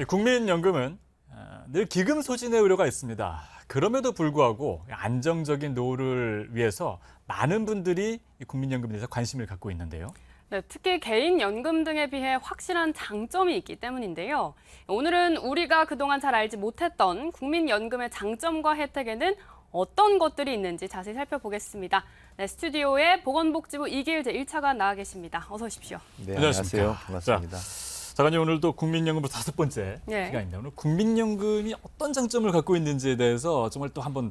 국민연금은 늘 기금소진의 우려가 있습니다. 그럼에도 불구하고 안정적인 노후를 위해서 많은 분들이 국민연금에 대해서 관심을 갖고 있는데요. 네, 특히 개인연금 등에 비해 확실한 장점이 있기 때문인데요. 오늘은 우리가 그동안 잘 알지 못했던 국민연금의 장점과 혜택에는 어떤 것들이 있는지 자세히 살펴보겠습니다. 네, 스튜디오에 보건복지부 이길재 1차관 나와 계십니다. 어서 오십시오. 네, 안녕하십니까. 안녕하세요. 반갑습니다. 장관님, 오늘도 국민연금으로 5번째 네. 시간인데 오늘 국민연금이 어떤 장점을 갖고 있는지에 대해서 정말 또 한번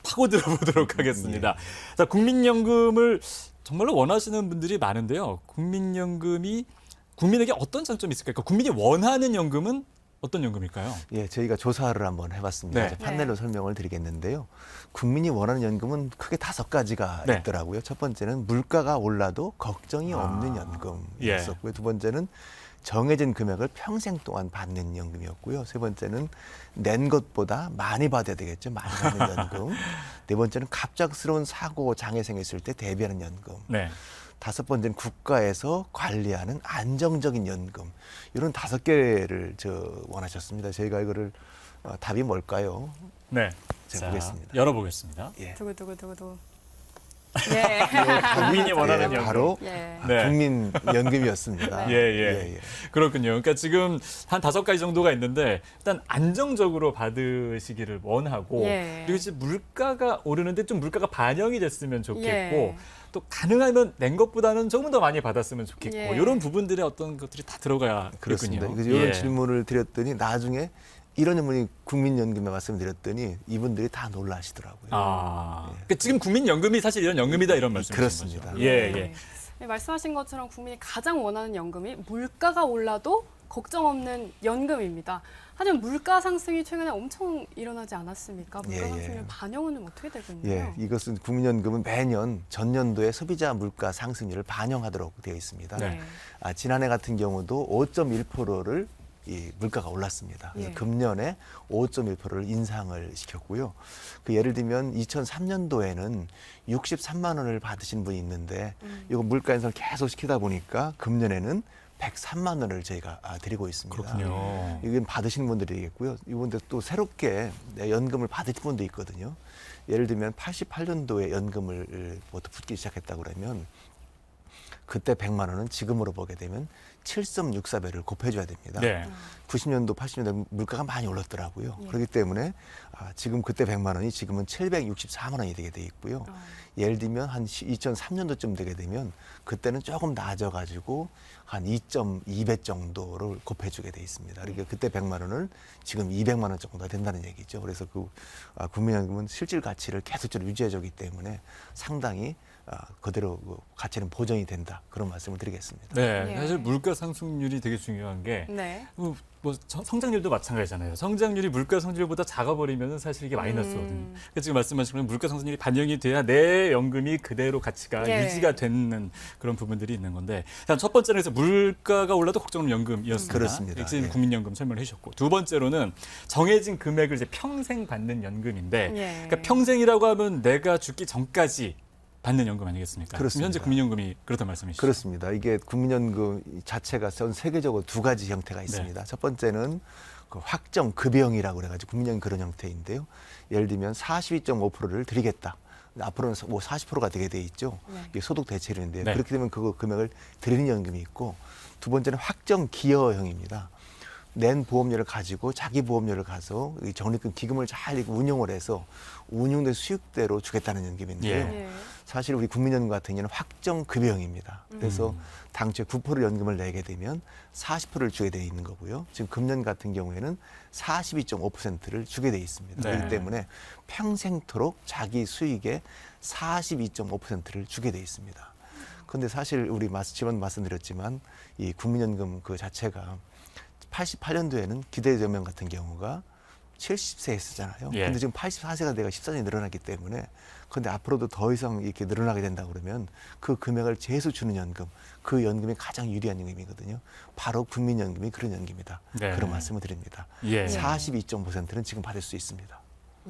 파고 들어보도록 하겠습니다. 자, 국민연금을 정말로 원하시는 분들이 많은데요. 국민연금이 국민에게 어떤 장점이 있을까요? 그러니까 국민이 원하는 연금은 어떤 연금일까요? 예, 저희가 조사를 한번 해봤습니다. 네. 이제 판넬로 설명을 드리겠는데요. 국민이 원하는 연금은 크게 5가지가 네. 있더라고요. 첫 번째는 물가가 올라도 걱정이 없는 연금이었었고요. 두 번째는 정해진 금액을 평생 동안 받는 연금이었고요. 세 번째는 낸 것보다 많이 받아야 되겠죠. 많이 받는 연금. 네 번째는 갑작스러운 사고, 장애 생겼을 때 대비하는 연금. 네. 다섯 번째는 국가에서 관리하는 안정적인 연금. 이런 5개를 원하셨습니다. 저희가 이거를 답이 뭘까요? 네. 제가 자, 보겠습니다. 열어보겠습니다. 예. 두구두구두구두구. 예. 국민이 원하는 연금. 바로 예. 네. 국민연금이었습니다. 예. 그렇군요. 그러니까 지금 한 5가지 정도가 있는데 일단 안정적으로 받으시기를 원하고 예. 그리고 이제 물가가 오르는데 좀 물가가 반영이 됐으면 좋겠고 예. 또 가능하면 낸 것보다는 조금 더 많이 받았으면 좋겠고 예. 이런 부분들의 어떤 것들이 다 들어가야 그렇습니다. 되겠군요. 그래서 이런 예. 질문을 드렸더니 나중에 이런 질문이 국민연금에 말씀드렸더니 이분들이 다 놀라시더라고요. 그러니까 지금 국민연금이 사실 이런 연금이다 이런 말씀이신 그렇습니다. 거죠. 예. 네, 말씀하신 것처럼 국민이 가장 원하는 연금이 물가가 올라도 걱정 없는 연금입니다. 하지만 물가 상승이 최근에 엄청 일어나지 않았습니까? 물가 예. 상승률 반영은 어떻게 되고 있나요? 예, 이것은 국민연금은 매년 전년도의 소비자 물가 상승률을 반영하도록 되어 있습니다. 네. 지난해 같은 경우도 5.1%를 이 물가가 올랐습니다. 그래서 예. 금년에 5.1%를 인상을 시켰고요. 그 예를 들면 2003년도에는 63만 원을 받으신 분이 있는데 이거 물가 인상을 계속 시키다 보니까 금년에는 103만 원을 저희가 드리고 있습니다. 그렇군요. 이건 받으시는 분들이겠고요. 이분들 또 새롭게 연금을 받으실 분도 있거든요. 예를 들면 88년도에 연금을 부터 붙기 시작했다고 그러면 그때 100만 원은 지금으로 보게 되면 7.64배를 곱해줘야 됩니다. 네. 90년도, 80년도 물가가 많이 올랐더라고요. 예. 그렇기 때문에 지금 그때 100만 원이 지금은 764만 원이 되게 돼 있고요. 예를 들면 한 2003년도쯤 되게 되면 그때는 조금 낮아가지고 한 2.2배 정도를 곱해주게 돼 있습니다. 그러니까 그때 100만 원을 지금 200만 원 정도가 된다는 얘기죠. 그래서 국민연금은 실질 가치를 계속적으로 유지해주기 때문에 상당히 그대로 가치는 보존이 된다. 그런 말씀을 드리겠습니다. 네. 예. 사실 물가 상승률이 되게 중요한 게 네. 뭐 성장률도 마찬가지잖아요. 성장률이 물가 성장률보다 작아버리면 사실 이게 마이너스거든요. 그러니까 지금 말씀하신 것처럼 물가 상승률이 반영이 돼야 내 연금이 그대로 가치가 예. 유지가 되는 그런 부분들이 있는 건데 일단 첫 번째는 그래서 물가가 올라도 걱정 없는 연금이었습니다. 그렇습니다. 지금 예. 국민연금 설명을 해주셨고 두 번째로는 정해진 금액을 이제 평생 받는 연금인데 예. 그러니까 평생이라고 하면 내가 죽기 전까지 받는 연금 아니겠습니까? 지금 그렇습니다. 현재 국민연금이 그렇단 말씀이시죠? 그렇습니다. 이게 국민연금 자체가 전 세계적으로 2가지 형태가 있습니다. 첫 번째는 그 확정 급여형이라고 그래가지고 국민연금 그런 형태인데요. 예를 들면 42.5%를 드리겠다. 앞으로는 뭐 40%가 되게 돼 있죠. 네. 이게 소득 대체율인데 네. 그렇게 되면 그 금액을 드리는 연금이 있고 두 번째는 확정 기여형입니다. 낸 보험료를 가지고 자기 보험료를 가서 이 적립금 기금을 잘 이렇게 운용을 해서 운용된 수익대로 주겠다는 연금인데요. 예. 사실 우리 국민연금 같은 경우는 확정 급여형입니다. 그래서 당초에 9% 연금을 내게 되면 40%를 주게 돼 있는 거고요. 지금 금년 같은 경우에는 42.5%를 주게 돼 있습니다. 네. 그렇기 때문에 평생토록 자기 수익의 42.5%를 주게 돼 있습니다. 그런데 사실 우리 지금 말씀드렸지만 이 국민연금 그 자체가 88년도에는 기대연명 같은 경우가 70세 했었잖아요. 예. 근데 지금 84세가 내가 14년이 늘어났기 때문에 근데 앞으로도 더 이상 이렇게 늘어나게 된다 그러면 그 금액을 재수 주는 연금, 그 연금이 가장 유리한 연금이거든요. 바로 국민연금이 그런 연금이다. 네. 그런 말씀을 드립니다. 예. 42.5%는 지금 받을 수 있습니다.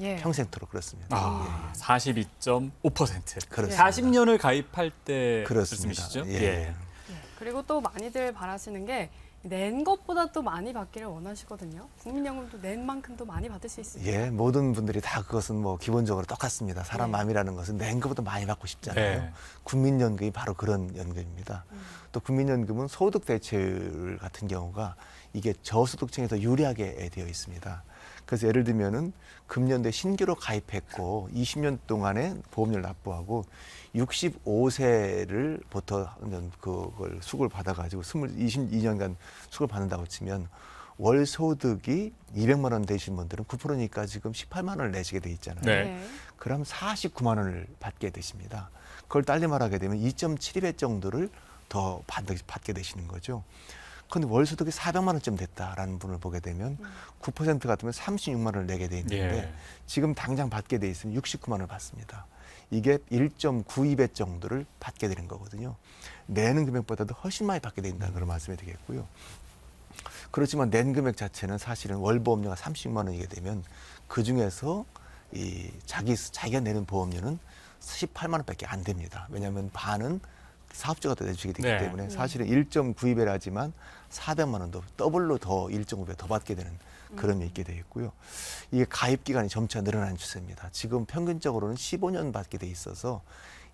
예. 평생토록 그렇습니다. 아, 42.5%. 그렇습니다. 40년을 가입할 때 그렇습니다. 말씀이시죠? 예. 그리고 또 많이들 바라시는 게 낸 것보다 또 많이 받기를 원하시거든요. 국민연금도 낸 만큼 또 많이 받을 수 있습니다. 예, 모든 분들이 다 그것은 뭐 기본적으로 똑같습니다. 사람 네. 마음이라는 것은 낸 것보다 많이 받고 싶잖아요. 네. 국민연금이 바로 그런 연금입니다. 또 국민연금은 소득 대체율 같은 경우가 이게 저소득층에 더 유리하게 되어 있습니다. 그래서 예를 들면은 금년도에 신규로 가입했고 20년 동안에 보험료를 납부하고 65세를부터 그걸 수급을 받아가지고 22년간 수급을 받는다고 치면 월 소득이 200만 원 되신 분들은 9%니까 지금 18만 원을 내시게 돼 있잖아요. 네. 그럼 49만 원을 받게 되십니다. 그걸 딸리 말하게 되면 2.72배 정도를 더 받게 되시는 거죠. 그런데 월 소득이 400만 원쯤 됐다라는 분을 보게 되면 9% 같으면 36만 원을 내게 돼 있는데 예. 지금 당장 받게 돼 있으면 69만 원을 받습니다. 이게 1.92배 정도를 받게 되는 거거든요. 내는 금액보다도 훨씬 많이 받게 된다는 그런 말씀이 되겠고요. 그렇지만 낸 금액 자체는 사실은 월 보험료가 36만 원이게 되면 그 중에서 이 자기가 내는 보험료는 18만 원밖에 안 됩니다. 왜냐하면 반은 사업주가 더 내주게 되기 네. 때문에 사실은 1.92배라지만 400만 원도 더블로 더 1.5배 더 받게 되는 그런 게 있게 되어 있고요. 이게 가입 기간이 점차 늘어나는 추세입니다. 지금 평균적으로는 15년 받게 돼 있어서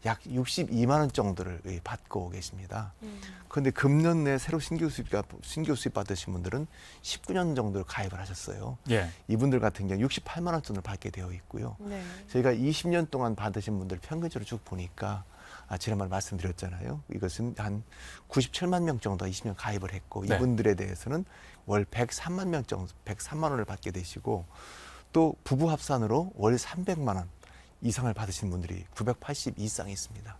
약 62만 원 정도를 받고 계십니다. 그런데 금년 내 새로 신규 수입 받으신 분들은 19년 정도를 가입을 하셨어요. 예. 이분들 같은 경우 68만 원 정도를 받게 되어 있고요. 네. 저희가 20년 동안 받으신 분들 평균적으로 쭉 보니까 지난번에 말씀드렸잖아요. 이것은 한 97만 명 정도 20년 가입을 했고 네. 이분들에 대해서는 월 103만 명 정도, 103만 원을 받게 되시고 또 부부 합산으로 월 300만 원 이상을 받으신 분들이 980 이상이 있습니다.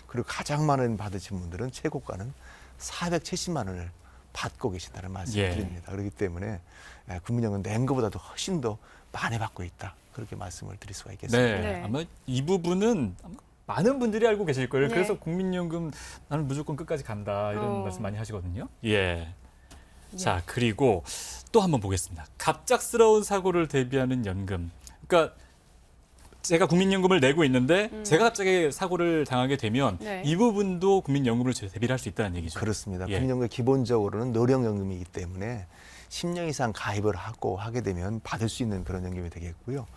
그리고 가장 많은 받으신 분들은 최고가는 470만 원을 받고 계신다는 말씀을 예. 드립니다. 그렇기 때문에 국민연금 낸 것보다도 훨씬 더 많이 받고 있다. 그렇게 말씀을 드릴 수가 있겠습니다. 네. 네. 아마 이 부분은 아마 많은 분들이 알고 계실 거예요. 네. 그래서 국민연금 나는 무조건 끝까지 간다 이런 말씀 많이 하시거든요. 예. 자, 그리고 또 한번 보겠습니다. 갑작스러운 사고를 대비하는 연금. 그러니까 제가 국민연금을 내고 있는데 제가 갑자기 사고를 당하게 되면 네. 이 부분도 국민연금을 대비를 할 수 있다는 얘기죠. 그렇습니다. 예. 국민연금 기본적으로는 노령연금이기 때문에 10년 이상 가입을 하게 되면 받을 수 있는 그런 연금이 되겠고요.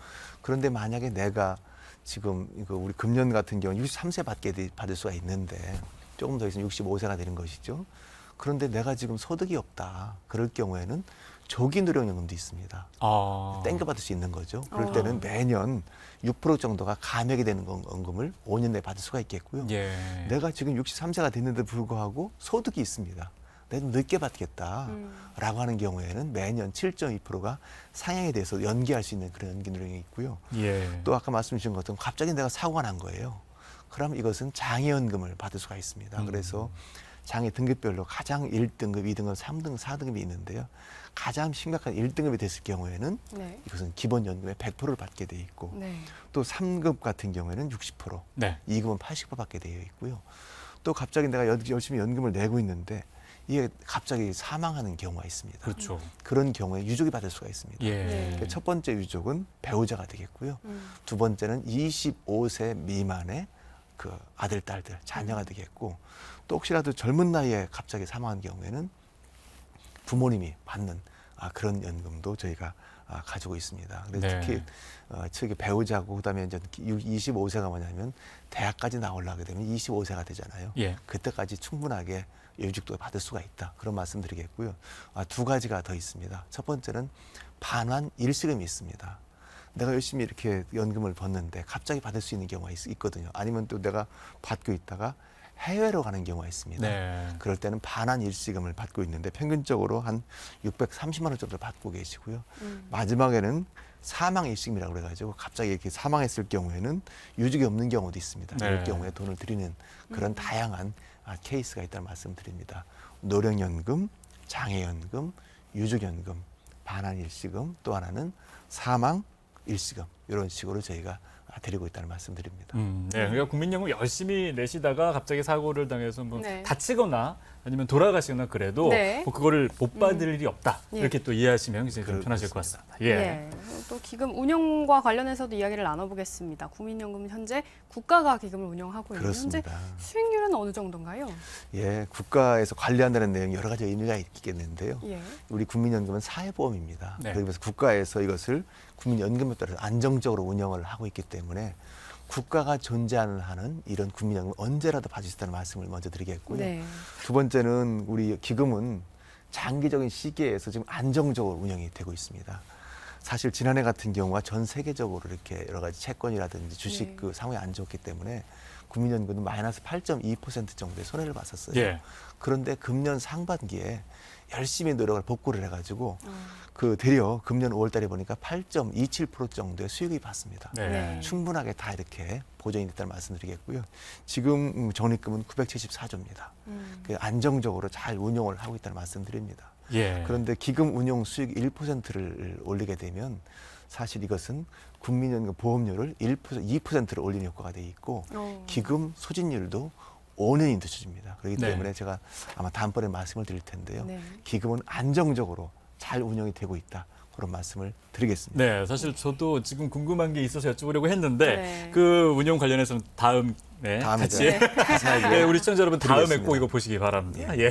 그런데 만약에 내가 지금 우리 금년 같은 경우는 63세 받을 수가 있는데 조금 더 있으면 65세가 되는 것이죠. 그런데 내가 지금 소득이 없다. 그럴 경우에는 조기 노령연금도 있습니다. 땡겨 받을 수 있는 거죠. 그럴 때는 매년 6% 정도가 감액이 되는 연금을 5년 내에 받을 수가 있겠고요. 예. 내가 지금 63세가 됐는데 불구하고 소득이 있습니다. 내가 늦게 받겠다라고 하는 경우에는 매년 7.2%가 상향에 대해서 연기할 수 있는 그런 연기 노령이 있고요. 예. 또 아까 말씀 주신 것처럼 갑자기 내가 사고가 난 거예요. 그럼 이것은 장애연금을 받을 수가 있습니다. 그래서 장애 등급별로 가장 1등급, 2등급, 3등급, 4등급이 있는데요. 가장 심각한 1등급이 됐을 경우에는 네. 이것은 기본연금의 100%를 받게 돼 있고 네. 또 3급 같은 경우에는 60%, 네. 2급은 80% 받게 되어 있고요. 또 갑자기 내가 열심히 연금을 내고 있는데 이게 갑자기 사망하는 경우가 있습니다. 그렇죠. 그런 경우에 유족이 받을 수가 있습니다. 예. 네. 첫 번째 유족은 배우자가 되겠고요. 두 번째는 25세 미만의 그 아들, 딸들, 자녀가 되겠고 또 혹시라도 젊은 나이에 갑자기 사망한 경우에는 부모님이 받는 그런 연금도 저희가 가지고 있습니다. 그래서 네. 특히 배우자고 그다음에 이제 25세가 뭐냐면 대학까지 나오려게 되면 25세가 되잖아요. 예. 그때까지 충분하게 유직도 받을 수가 있다. 그런 말씀드리겠고요. 두 가지가 더 있습니다. 첫 번째는 반환 일시금이 있습니다. 내가 열심히 이렇게 연금을 벗는데 갑자기 받을 수 있는 경우가 있거든요. 아니면 또 내가 받고 있다가 해외로 가는 경우가 있습니다. 네. 그럴 때는 반환 일시금을 받고 있는데 평균적으로 한 630만 원 정도 받고 계시고요. 마지막에는 사망 일시금이라고 그래가지고 갑자기 이렇게 사망했을 경우에는 유족이 없는 경우도 있습니다. 네. 이럴 경우에 돈을 드리는 그런 다양한 케이스가 있다는 말씀드립니다. 노령연금, 장애연금, 유족연금, 반환 일시금, 또 하나는 사망 일시금 이런 식으로 저희가 드리고 있다는 말씀드립니다. 네, 그러니까 국민연금 열심히 내시다가 갑자기 사고를 당해서 뭐 네. 다치거나 아니면 돌아가시거나 그래도 네. 뭐 그거를 못 받을 일이 없다. 예. 이렇게 또 이해하시면 굉장히 좀 편하실 것 같습니다. 예. 네. 또 기금 운영과 관련해서도 이야기를 나눠보겠습니다. 국민연금은 현재 국가가 기금을 운영하고 있는 현재 그렇습니다. 수익률은 어느 정도인가요? 예, 국가에서 관리한다는 내용이 여러 가지 의미가 있겠는데요. 예. 우리 국민연금은 사회보험입니다. 네. 그래서 국가에서 이것을 국민연금에 따라서 안정적으로 운영을 하고 있기 때문에 국가가 존재하는 한은 이런 국민연금 언제라도 받을 수 있다는 말씀을 먼저 드리겠고요. 네. 두 번째는 우리 기금은 장기적인 시기에서 지금 안정적으로 운영이 되고 있습니다. 사실 지난해 같은 경우가 전 세계적으로 이렇게 여러 가지 채권이라든지 주식 네. 그 상황이 안 좋기 때문에 국민연금은 마이너스 8.2% 정도의 손해를 봤었어요. 예. 그런데 금년 상반기에 열심히 노력을 복구를 해가지고 그 되려 금년 5월달에 보니까 8.27% 정도의 수익이 봤습니다. 네. 네. 충분하게 다 이렇게 보존이 됐다는 말씀드리겠고요. 지금 적립금은 974조입니다. 안정적으로 잘 운용을 하고 있다는 말씀드립니다. 예. 그런데 기금 운용 수익 1%를 올리게 되면 사실 이것은 국민연금 보험료를 2%를 올리는 효과가 돼 있고 기금 소진율도 5년이 늦춰집니다. 그렇기 네. 때문에 제가 아마 다음번에 말씀을 드릴 텐데요. 네. 기금은 안정적으로 잘 운영이 되고 있다. 그런 말씀을 드리겠습니다. 네, 사실 저도 지금 궁금한 게 있어서 여쭤보려고 했는데 네. 그 운용 관련해서는 다음에 다음에 같이 자세하게 네, 우리 시청자 여러분 다음에 드리겠습니다. 꼭 이거 보시기 바랍니다. 예.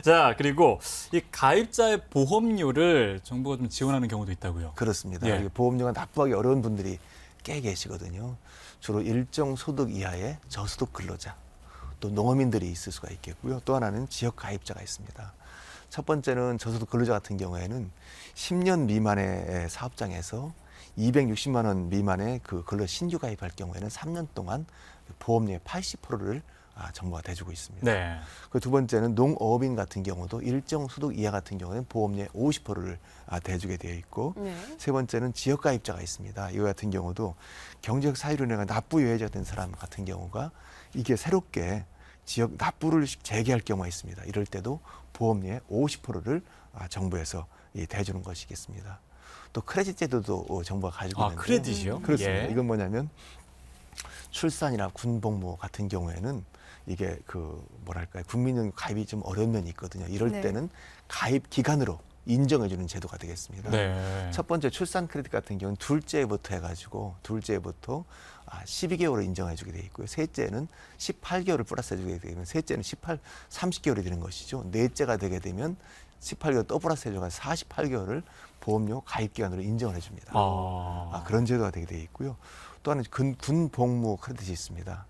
자, 그리고 이 가입자의 보험료를 정부가 좀 지원하는 경우도 있다고요. 그렇습니다. 예. 이게 보험료가 납부하기 어려운 분들이 꽤 계시거든요. 주로 일정 소득 이하의 저소득 근로자, 또 농어민들이 있을 수가 있겠고요. 또 하나는 지역 가입자가 있습니다. 첫 번째는 저소득 근로자 같은 경우에는 10년 미만의 사업장에서 260만 원 미만의 그 근로 신규 가입할 경우에는 3년 동안 보험료의 80%를 정부가 대주고 있습니다. 네. 그 두 번째는 농어민 같은 경우도 일정 소득 이하 같은 경우에는 보험료의 50%를 대주게 되어 있고 네. 세 번째는 지역 가입자가 있습니다. 이거 같은 경우도 경제적 사유로 인해 납부 유예자 된 사람 같은 경우가 이게 새롭게 지역 납부를 재개할 경우가 있습니다. 이럴 때도 보험료의 50%를 정부에서 대주는 것이겠습니다. 또 크레딧 제도도 정부가 가지고 있는데 크레딧이요? 그렇습니다. 예. 이건 뭐냐면 출산이나 군복무 같은 경우에는 이게 그 뭐랄까요 국민연금 가입이 좀 어려운 면이 있거든요. 이럴 네. 때는 가입 기간으로 인정해주는 제도가 되겠습니다. 네. 첫 번째 출산 크레딧 같은 경우는 둘째부터 해가지고 둘째부터 12개월을 인정해주게 돼 있고요. 셋째는 18개월을 플러스해주게 되면 셋째는 30개월이 되는 것이죠. 넷째가 되게 되면 18개월 또 플러스해줘서 48개월을 보험료 가입 기간으로 인정을 해줍니다. 그런 제도가 되게 돼 있고요. 또 하나는 군 복무 크레딧이 있습니다.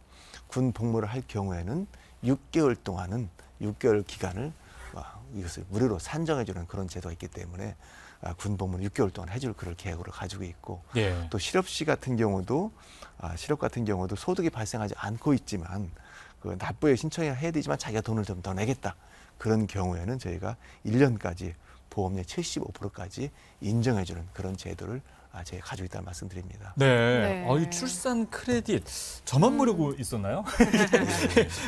군 복무를 할 경우에는 6개월 동안은 6개월 기간을 이것을 무료로 산정해주는 그런 제도가 있기 때문에 군 복무는 6개월 동안 해줄 그런 계획으로 가지고 있고 예. 또 실업시 같은 경우도 실업 같은 경우도 소득이 발생하지 않고 있지만 그 납부에 신청을 해야 되지만 자기가 돈을 좀 더 내겠다 그런 경우에는 저희가 1년까지 보험료 75%까지 인정해주는 그런 제도를 저희가 가지고 있다는 말씀드립니다. 네. 네. 이 출산 크레딧 저만 모르고 있었나요?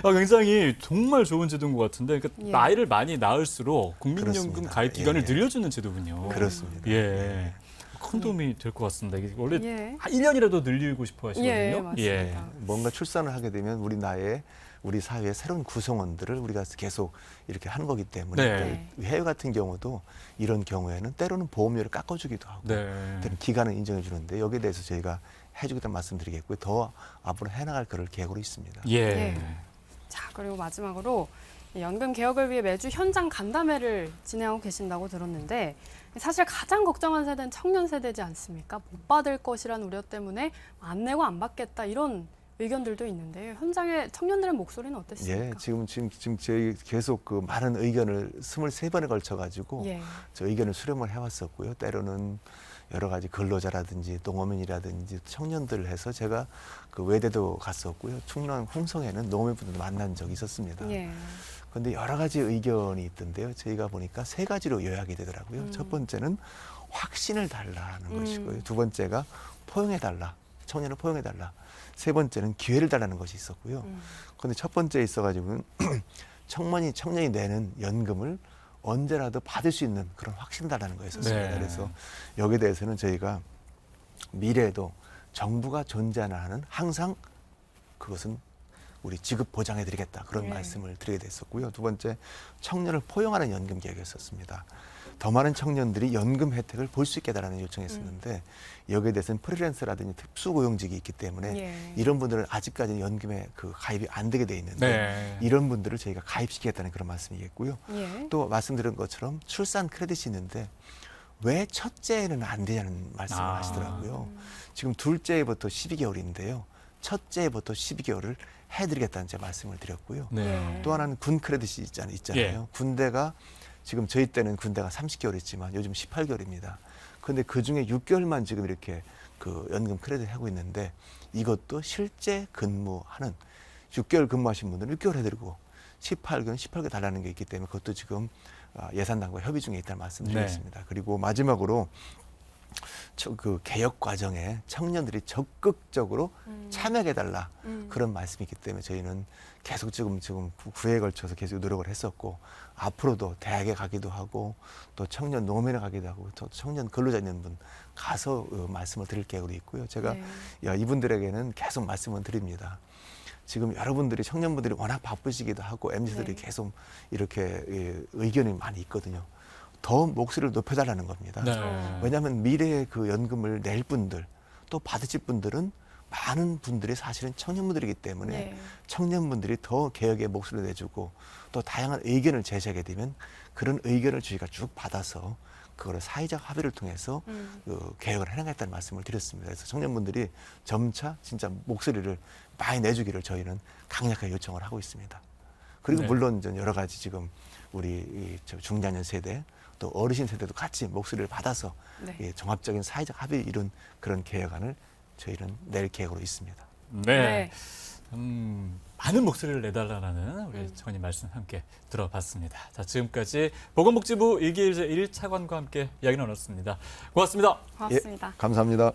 굉장히 정말 좋은 제도인 것 같은데 그러니까 예. 나이를 많이 낳을수록 국민연금 그렇습니다. 가입 기간을 예. 늘려주는 제도군요. 그렇습니다. 예. 큰 도움이 될 것 같습니다. 이게 원래 예. 1년이라도 늘리고 싶어 하시거든요. 예, 맞습니다. 뭔가 출산을 하게 되면 우리 사회의 새로운 구성원들을 우리가 계속 이렇게 하는 거기 때문에 네. 또 해외 같은 경우도 이런 경우에는 때로는 보험료를 깎아주기도 하고 네. 때로는 기간을 인정해 주는데 여기에 대해서 저희가 해주겠다는 말씀드리겠고요. 더 앞으로 해나갈 그럴 계획으로 있습니다. 예. 예. 자, 그리고 마지막으로 연금 개혁을 위해 매주 현장 간담회를 진행하고 계신다고 들었는데 사실 가장 걱정한 세대는 청년 세대지 않습니까? 못 받을 것이라는 우려 때문에 안 내고 안 받겠다 이런 의견들도 있는데 현장의 청년들의 목소리는 어땠습니까? 예, 지금 저희 계속 그 많은 의견을 23번에 걸쳐 가지고 예. 저 의견을 수렴을 해왔었고요. 때로는 여러 가지 근로자라든지 농어민이라든지 청년들을 해서 제가 그 외대도 갔었고요. 충남 홍성에는 농어민분들 만난 적이 있었습니다. 예. 그런데 여러 가지 의견이 있던데요. 저희가 보니까 세 가지로 요약이 되더라고요. 첫 번째는 확신을 달라는 것이고요. 두 번째가 포용해달라. 청년을 포용해달라. 세 번째는 기회를 달라는 것이 있었고요. 그런데 첫 번째에 있어가지고는 청년이 내는 연금을 언제라도 받을 수 있는 그런 확신 달라는 거였었습니다. 네. 그래서 여기에 대해서는 저희가 미래에도 정부가 존재하는 한은 항상 그것은 우리 지급 보장해드리겠다 그런 네. 말씀을 드리게 됐었고요. 두 번째, 청년을 포용하는 연금 계획이었습니다. 더 많은 청년들이 연금 혜택을 볼 수 있게다라는 요청했었는데 여기에 대해서는 프리랜서라든지 특수고용직이 있기 때문에 예. 이런 분들은 아직까지는 연금에 그 가입이 안 되게 돼 있는데 네. 이런 분들을 저희가 가입시키겠다는 그런 말씀이겠고요. 예. 또 말씀드린 것처럼 출산 크레딧이 있는데 왜 첫째는 안 되냐는 말씀을 아. 하시더라고요. 지금 둘째부터 12개월인데요. 첫째부터 12개월을 해드리겠다는 제 말씀을 드렸고요. 네. 또 하나는 군 크레딧이 있잖아요. 군대가 지금 저희 때는 군대가 30개월이지만 요즘 18개월입니다. 그런데 그 중에 6개월만 지금 이렇게 그 연금 크레딧 하고 있는데 이것도 실제 근무하는 6개월 근무하신 분들은 6개월 해드리고 18개월 달라는 게 있기 때문에 그것도 지금 예산당과 협의 중에 있다는 말씀드리겠습니다. 그리고 마지막으로 그 개혁 과정에 청년들이 적극적으로 참여해달라 그런 말씀이 있기 때문에 저희는 계속 지금 구회에 걸쳐서 계속 노력을 했었고 앞으로도 대학에 가기도 하고 또 청년 노무현에 가기도 하고 또 청년 근로자 있는 분 가서 말씀을 드릴 계획으로 있고요. 제가 네. 이분들에게는 계속 말씀을 드립니다. 지금 여러분들이 청년분들이 워낙 바쁘시기도 하고 MZ들이 네. 계속 이렇게 의견이 많이 있거든요. 더 목소리를 높여달라는 겁니다. 네. 왜냐하면 미래에 그 연금을 낼 분들 또 받으실 분들은 많은 분들이 사실은 청년분들이기 때문에 네. 청년분들이 더 개혁의 목소리를 내주고 또 다양한 의견을 제시하게 되면 그런 의견을 저희가 쭉 받아서 그거를 사회적 합의를 통해서 그 개혁을 해나가겠다는 말씀을 드렸습니다. 그래서 청년분들이 점차 진짜 목소리를 많이 내주기를 저희는 강력하게 요청을 하고 있습니다. 그리고 네. 물론 여러 가지 지금 우리 중장년 세대 또 어르신 세대도 같이 목소리를 받아서 네. 종합적인 사회적 합의 이룬 그런 개혁안을 저희는 낼 계획으로 있습니다. 네. 많은 목소리를 내달라는 우리 청원님 말씀 함께 들어봤습니다. 자, 지금까지 보건복지부 이기일 제1차관과 함께 이야기 나눴습니다. 고맙습니다. 고맙습니다. 감사합니다.